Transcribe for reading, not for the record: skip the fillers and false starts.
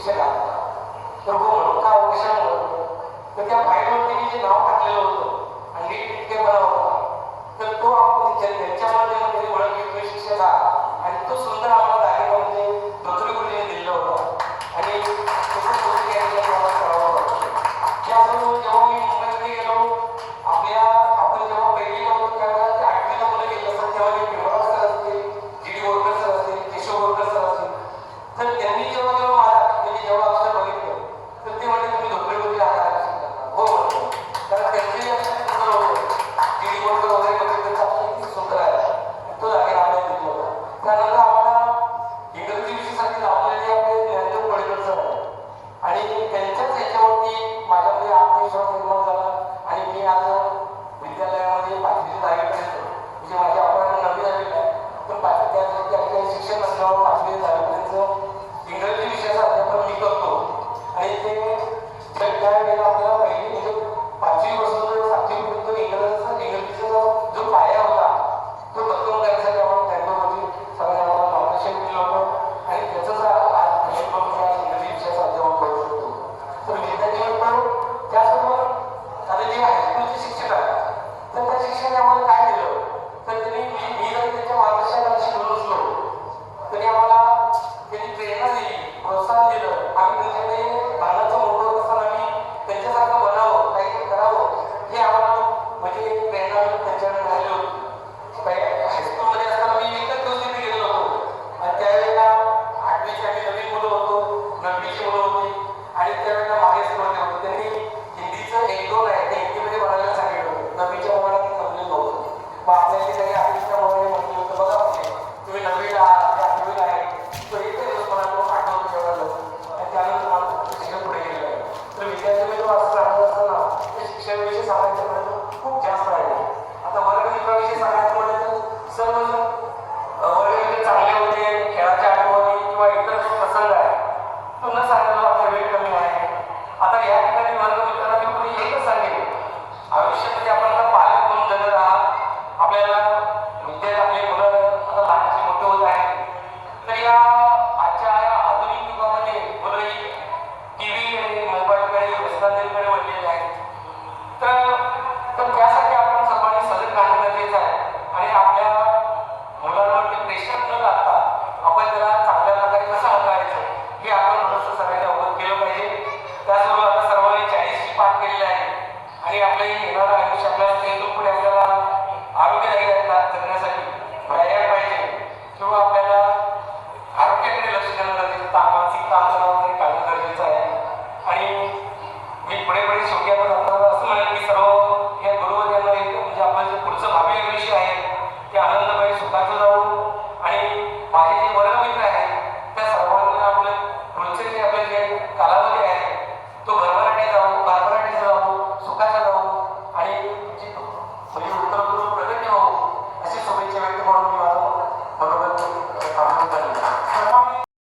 शिक्षक आला. तर हो म्हणून का कशामुळे तर त्या फाईलवरती जे नाव टाकलेलं होतं आणि नीटनेटकेपणा होता, तर तो आपण त्यांच्यामध्ये त्यांनी ओळख घेतली शिक्षक हा, आणि तो सुंदर आम्हाला दाखवला म्हणजे धोत्री गुरुजीने दिलेला होता. आणि त्याचबरोबर जेव्हा मी मुंबईमध्ये गेलो, आपण जेव्हा पहिलीला होतो त्यावेळेला ते 8वीला मुलं गेले असतात, तेव्हा ते पिंपळराव सर असतील, जी डी बोरकर सर असतील, केशव बोरकर सर असतील, तर त्यांनी जेव्हा जेव्हा अक्षर बघितलं तर ते म्हणजे तुम्ही धोत्री गुरुजी आकार शिकतात. हो म्हणतो, कारण त्यांचे अक्षर सुंदर होते. जी डी बोरकर वगैरे बघितलं तर अक्षर किती सुंदर आहे, तो दाखल आपल्याला दिला होता. त्यानंतर आम्हाला इंग्रजी विषयासाठी लावलेले आपले ज्ञानदेव पडकर सर आहे, आणि त्यांच्याच ह्याच्यावरती माझ्यामध्ये आत्मविश्वास निर्माण झाला. आणि मी आज विद्यालयामध्ये 5वी ते 10वीपर्यंत म्हणजे माझ्या अपराध 9वी झालेली आहे, पण त्या शिक्षण नसल्यावर 5वी ते 10वीपर्यंत इंग्रजी विषयाचं अध्यापन मी करतो. आणि ते त्यावेळेला आपल्याला पहिली म्हणजे 5वीपासून 7वीपर्यंत इंग्रजीचा जो पाया होता तो भक्कम करण्यासाठी आपण ज्ञानदेवजी सरांनी आम्हाला मार्गदर्शन केलं होतं, आणि त्याचंच आज इंग्रजी विषयाचं अध्यापन करू शकतो. तर विद्यार्थी पण त्याचबरोबर आता जे हायस्कूलचे शिक्षक आहेत, तर त्या शिक्षकाने आम्हाला काय दिलं, तर त्यांनी मी जरी त्यांच्या मार्गदर्शनाला शिकलो नसलो तरी आम्हाला त्यांनी प्रेरणा दिली, प्रोत्साहन दिलं. आम्ही त्यांच्याकडे लहानाचं मोठं होत असताना आम्ही त्यांच्यासारखं बनावं, काहीतरी करावं, हे आम्हाला म्हणजे प्रेरणा त्यांच्याकडे मिळाली होती. हायस्कूलमध्ये असताना मी एकच दिवस तिथे गेलो होतो, आणि त्यावेळेला 8वीची आम्ही नवीन मुलं होतो, 9वीची मुलं होती, आणि त्यावेळेला मागे सुरुवात होतं. त्यांनी हिंदीचं 1-2 आहे ते हिंदीमध्ये म्हणायला सांगितलं होतं. 9वीच्या मुलांना ते समजलं नव्हतं. मग आपल्याला काही 8वीच्या मुलांनी म्हटलं होतं, बघा तुम्ही 9वीला आहात, 8वीला आहे, तो एकच दिवस मला तो आठवतो एवढा लवकर, आणि त्यानंतर मला शिक्षण पुढे गेलेलं आहे. तर विद्यार्थी असं राहत असताना ते शिक्षणाविषयी सांगायचं म्हणलं खूप जास्त आहे. आता वर्गमित्राविषयी सांगायचं म्हणलं तर सर्वजण वर्गमित्र चांगले होते, खेळाच्या आठवणी किंवा इतर जो प्रसंग आहे तो न सांगायला आपला वेळ कमी आहे. आता या ठिकाणी वर्गमित्रांना मी कोणी एकच सांगेल, आयुष्यामध्ये आपण आता पालक म्हणून जगत आहात, आपल्याला आपले मुलं आता लहानचे मोठे होत आहेत, तर या आजच्या आधुनिक युगामध्ये मुलं ही TV आणि मोबाईलकडे व्यसनाधीनकडे वळलेले आहेत. तर त्यासाठी आपण सर्वांनी सजग राहणं गरजेचं आहे, आणि आपल्या मुलांवरती प्रेशर न टाकता आपण त्याला चांगल्या प्रकारे कसं हाताळायचं हे आपण थोडंसं सगळ्यांनी अवगत केलं पाहिजे. त्याचबरोबर आता सर्वांनी 40ची पाठ केलेली आहे, आणि आपलं येणारं आयुष्य आपल्याला इथून पुढे आपल्याला आरोग्यदायी जगण्यासाठी व्यायाम पाहिजे, किंवा आपल्याला आरोग्याकडे लक्ष देणं गरजेचं, मानसिक ताण वगैरे टाळणं गरजेचं आहे. आणि मी पुढे शेवटी आता जाताना असं म्हणेल की सर्व या गुरुवर यांना म्हणजे आपलं जे पुढचं भावी आयुष्य आहे ते आनंदमय सुखाचं